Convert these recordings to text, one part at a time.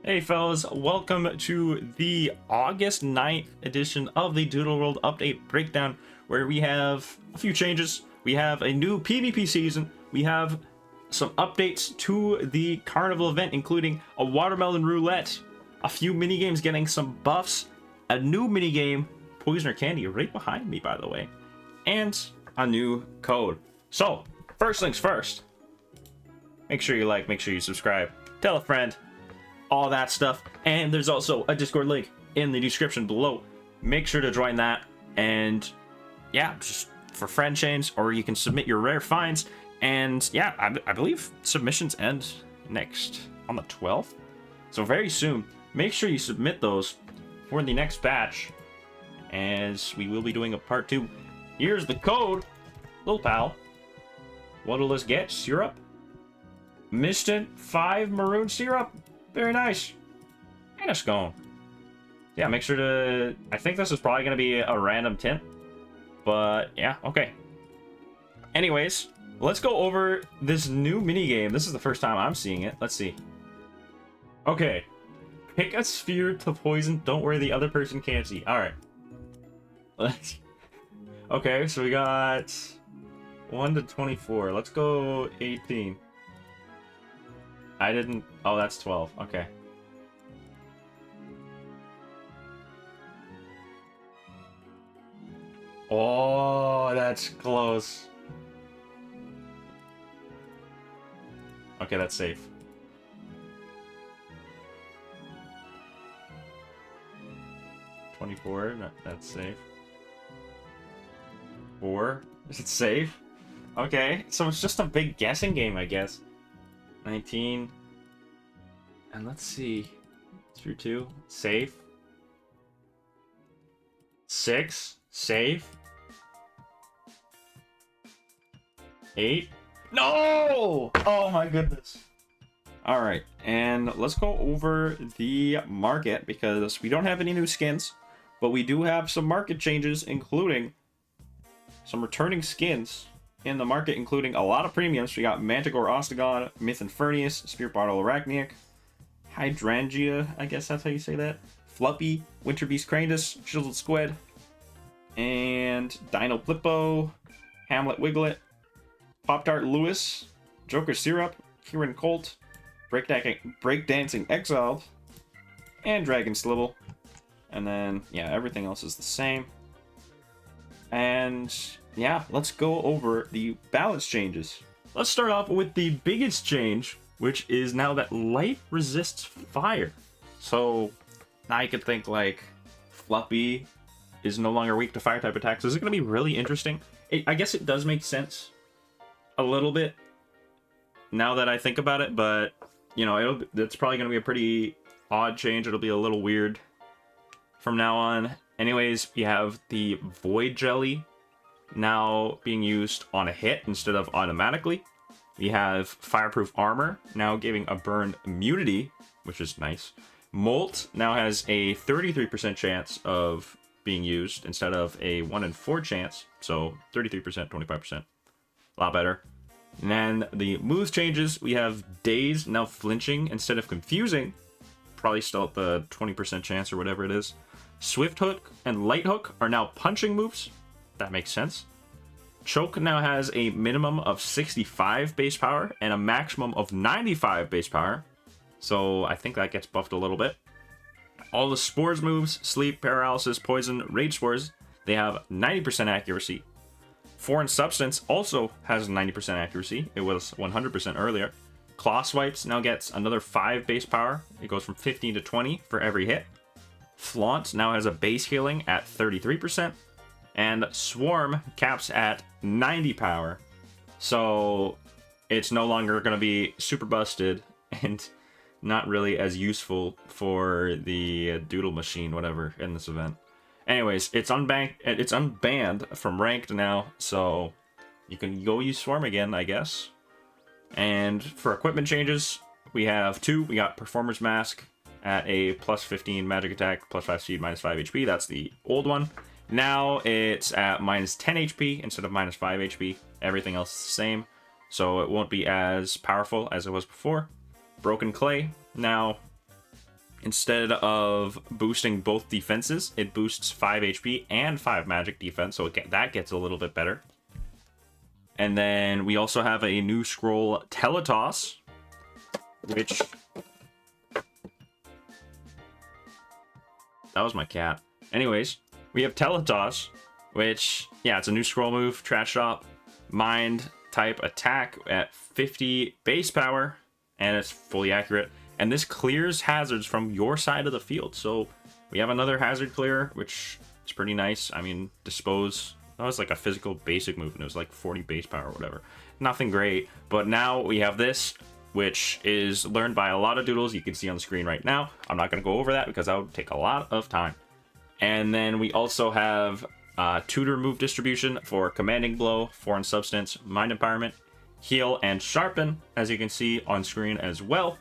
Hey fellas, welcome to the August 9th edition of the Doodle World Update Breakdown, where we have a few changes. We have a new PvP season, we have some updates to the Carnival event, including a watermelon roulette, a few minigames getting some buffs, a new minigame, Poison or Candy, right behind me by the way, and a new code. So, first things first, make sure you like, make sure you subscribe, tell a friend, all that stuff. And there's also a Discord link in the description below. Make sure to join that. And yeah, just for friend chains, or you can submit your rare finds. And yeah, I believe submissions end next on the 12th, so very soon. Make sure you submit those for the next batch, as we will be doing a part 2. Here's the code, little pal. What'll this get? Syrup, Mistant 5 maroon syrup. Very nice. And a scone. Yeah, make sure to... I think this is probably going to be a random tint. But, yeah, okay. Anyways, let's go over this new minigame. This is the first time I'm seeing it. Let's see. Okay. Pick a sphere to poison. Don't worry, the other person can't see. Alright. Okay, so we got 1 to 24. Let's go 18. I didn't... Oh, that's 12. Okay. Oh, that's close. Okay, that's safe. $24. No, that's safe. 4. Is it safe? Okay, so it's just a big guessing game, I guess. 19. And let's see. Through 2. Safe. 6. Safe. 8. No! Oh my goodness. Alright, and let's go over the market, because we don't have any new skins, but we do have some market changes, including some returning skins in the market, including a lot of premiums. We got Manticore Ostagon, Myth Infernius, Spirit Bottle Arachniac, Hydrangea, I guess that's how you say that, Fluppy, Winter Beast Crandus, Chiseled Squid, and Dino Blippo, Hamlet Wiglet, Pop-Tart Lewis, Joker Syrup, Kieran Colt, Breakdancing Exiled, and Dragon Slibble. And then, yeah, everything else is the same. And yeah, let's go over the balance changes. Let's start off with the biggest change, which is now that light resists fire. So now you could think like Fluppy is no longer weak to fire type attacks. This is going to be really interesting. I guess it does make sense a little bit now that I think about it, but you know, it's probably going to be a pretty odd change. It'll be a little weird from now on. Anyways, we have the Void Jelly now being used on a hit instead of automatically. We have Fireproof Armor now giving a burn immunity, which is nice. Molt now has a 33% chance of being used instead of a 1 in 4 chance. So 33%, 25%. A lot better. And then the moves changes, we have Daze now flinching instead of confusing. Probably still at the 20% chance or whatever it is. Swift Hook and Light Hook are now punching moves. That makes sense. Choke now has a minimum of 65 base power and a maximum of 95 base power. So I think that gets buffed a little bit. All the Spores moves, Sleep, Paralysis, Poison, Rage Spores, they have 90% accuracy. Foreign Substance also has 90% accuracy. It was 100% earlier. Claw Swipes now gets another 5 base power. It goes from 15 to 20 for every hit. Flaunt now has a base healing at 33%, and Swarm caps at 90 power. So it's no longer going to be super busted and not really as useful for the Doodle Machine, whatever, in this event. Anyways, it's unbanned from ranked now, so you can go use Swarm again, I guess. And for equipment changes, we have 2. We got Performer's Mask at a plus 15 magic attack, plus 5 speed, minus 5 HP. That's the old one. Now it's at minus 10 HP instead of minus 5 HP. Everything else is the same, so it won't be as powerful as it was before. Broken Clay now Instead of boosting both defenses, it boosts 5 HP and 5 magic defense, so that gets a little bit better. And then we also have a new scroll, Teletoss, which... That was my cat. Anyways, we have Teletoss, which, yeah, it's a new scroll move, trash shop, mind type attack at 50 base power, and it's fully accurate. And this clears hazards from your side of the field. So we have another hazard clear, which is pretty nice. I mean, dispose, that was like a physical basic move, and it was like 40 base power or whatever. Nothing great, but now we have this, which is learned by a lot of doodles. You can see on the screen right now. I'm not going to go over that because that would take a lot of time. And then we also have tutor move distribution for Commanding Blow, Foreign Substance, Mind Empowerment, Heal, and Sharpen, as you can see on screen as well.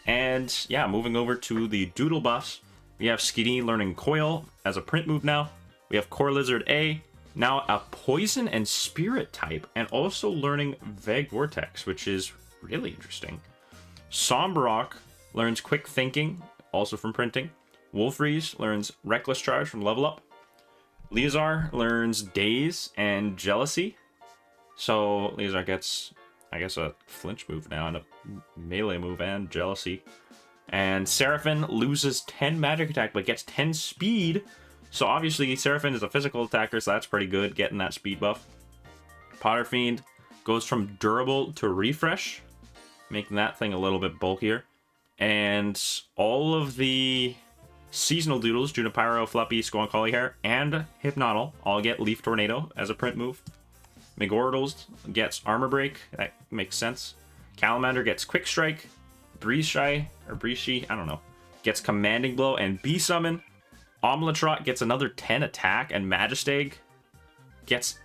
And yeah, moving over to the Doodle buffs, we have Skiddy learning Coil as a print move now. We have Core Lizard A, now a Poison and Spirit type, and also learning Vague Vortex, which is really interesting. Sombrok learns Quick Thinking, also from printing. Wolfreeze learns Reckless Charge from Level Up. Leazar learns Daze and Jealousy. So Leazar gets, I guess, a flinch move now, and a melee move, and Jealousy. And Seraphim loses 10 magic attack, but gets 10 speed. So obviously Seraphim is a physical attacker, so that's pretty good, getting that speed buff. Potterfiend goes from durable to refresh, making that thing a little bit bulkier. And all of the seasonal doodles, Junipero, Fluppy, Skull and Collyhair, and Hypnotl, all get Leaf Tornado as a print move. Megordles gets Armor Break, that makes sense. Calamander gets Quick Strike. Breezeshy, or Breezeshy, I don't know, gets Commanding Blow and Bee Summon. Omlatrot gets another 10 attack, and Magistag gets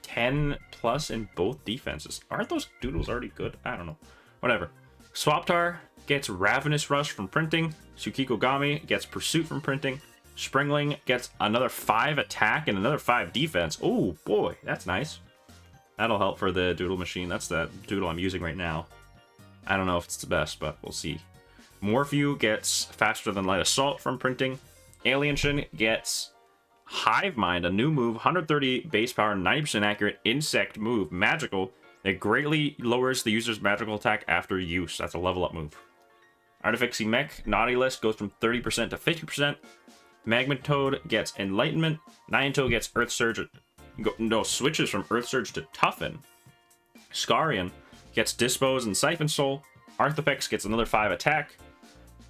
10 plus in both defenses. Aren't those doodles already good? I don't know. Whatever. Swaptar gets Ravenous Rush from printing. Tsukikogami gets Pursuit from printing. Springling gets another 5 attack and another 5 defense. Oh boy, that's nice. That'll help for the doodle machine. That's the doodle I'm using right now. I don't know if it's the best, but we'll see. Morphew gets Faster Than Light Assault from printing. Alienshin gets Hive Mind, a new move, 130 base power, 90% accurate insect move, magical. It greatly lowers the user's magical attack after use. That's a level up move. Artifixie Mech, Naughty List goes from 30% to 50%. Magmatoad gets Enlightenment. Niantou gets Earth Surge. Switches from Earth Surge to Toughen. Scarian gets Dispose and Siphon Soul. Arthopex gets another 5 attack.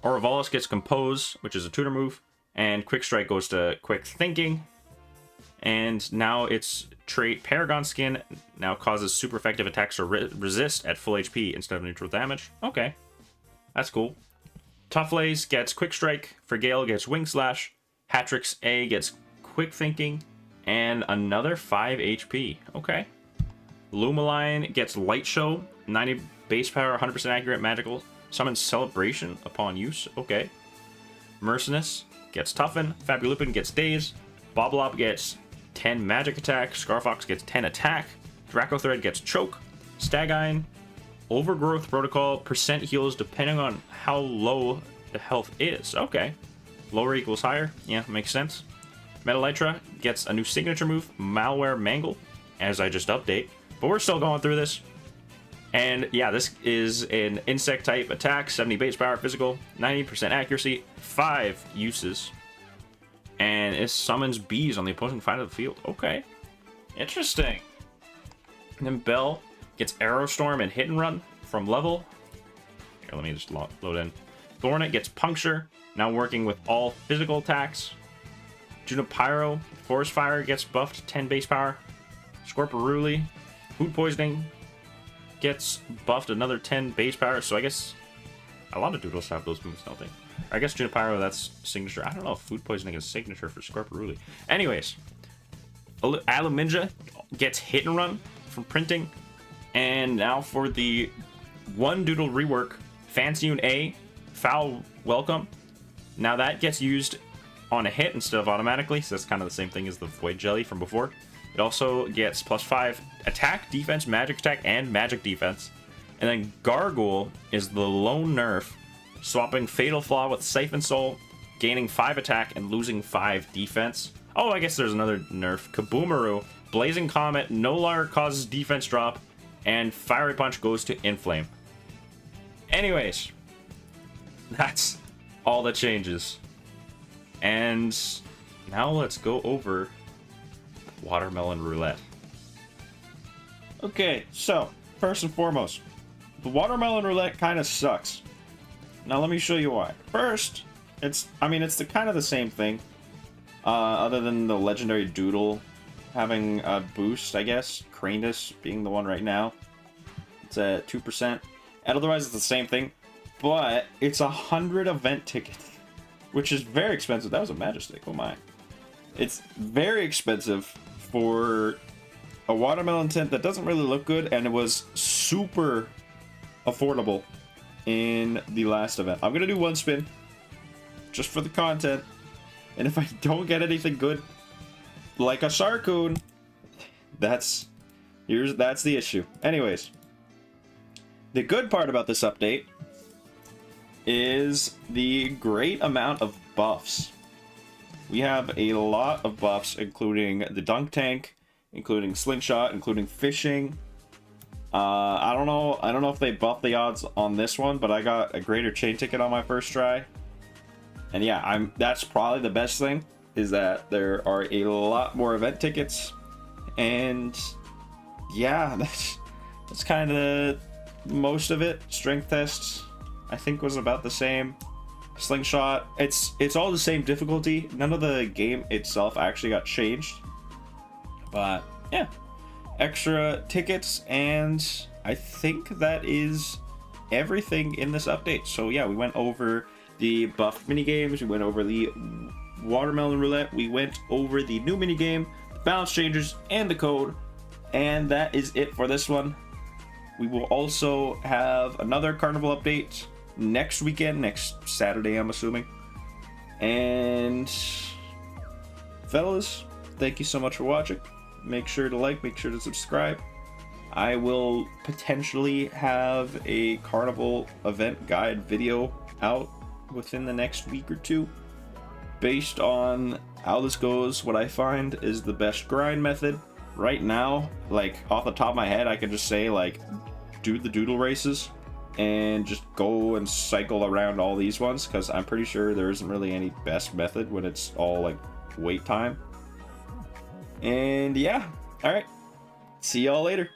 Oravalis gets Compose, which is a tutor move. And Quick Strike goes to Quick Thinking. And now its trait Paragon Skin now causes super effective attacks to resist at full HP instead of neutral damage. Okay, that's cool. Toughleys gets Quick Strike. Frigale gets Wing Slash. Hatrix A gets Quick Thinking. And another 5 HP. Okay. Lumaline gets Light Show. 90 base power, 100% accurate magical. Summons Celebration upon use. Okay. Mercenus gets Toughen. Fabulipin gets Daze. Boblop gets 10 magic attack. Scarfox gets 10 attack. Dracothread gets Choke. Stagine. Overgrowth Protocol. Percent heals depending on how low the health is. Okay. Lower equals higher. Yeah, makes sense. Metelytra gets a new signature move. Malware Mangle, as I just update. But we're still going through this. And yeah, this is an insect type attack. 70 base power physical. 90% accuracy. 5 uses. And it summons bees on the opposing side of the field. Okay. Interesting. And then Bell gets Arrow Storm and Hit and Run from level. Here, let me just load in. Thornet gets Puncture. Now working with all physical attacks. Junipero, Forest Fire gets buffed 10 base power. Scorporuli, Food Poisoning gets buffed another 10 base power. So I guess a lot of doodles have those moves, don't they? I guess Junipero, that's signature. I don't know if Food Poisoning is signature for Scorporuli. Anyways, Aluminja gets Hit and Run from printing. And now for the one doodle rework, Fancyune A, Foul Welcome. Now that gets used on a hit instead of automatically, so that's kind of the same thing as the Void Jelly from before. It also gets +5 attack, defense, magic attack, and magic defense. And then Gargoyle is the lone nerf swapping Fatal Flaw with Siphon Soul, gaining 5 attack and losing 5 defense. Oh, I guess there's another nerf. Kaboomaroo, Blazing Comet no longer causes defense drop, and Fiery Punch goes to Inflame. Anyways, that's all the changes. And now let's go over Watermelon Roulette. Okay, so first and foremost, the Watermelon Roulette kind of sucks. Now let me show you why. First, it's the kind of the same thing, other than the legendary Doodle having a boost, I guess. Cranus being the one right now. It's at 2%. And otherwise, it's the same thing, but it's 100 event tickets, which is very expensive. That was a Majestic. Oh my! It's very expensive for a watermelon tint that doesn't really look good, and it was super affordable in the last event. I'm gonna do one spin just for the content, and if I don't get anything good like a Sarkoon, that's the issue. Anyways, the good part about this update is the great amount of buffs. We have a lot of buffs, including the Dunk Tank, including Slingshot, including Fishing. I don't know if they buffed the odds on this one, but I got a greater chain ticket on my first try. And yeah, that's probably the best thing, is that there are a lot more event tickets. And yeah, that's kind of most of it. Strength tests, I think, was about the same. Slingshot, it's all the same difficulty. None of the game itself actually got changed. But yeah, extra tickets, and I think that is everything in this update. So yeah, we went over the buffed minigames, we went over the Watermelon Roulette, we went over the new minigame, the balance changes, and the code, and that is it for this one. We will also have another Carnival update next weekend, next Saturday, I'm assuming. And fellas, thank you so much for watching. Make sure to like, make sure to subscribe. I will potentially have a Carnival event guide video out within the next week or two, based on how this goes, what I find is the best grind method. Right now, like off the top of my head, I can just say, like, do the doodle races and just go and cycle around all these ones, because I'm pretty sure there isn't really any best method when it's all like wait time. And yeah, all right, see y'all later.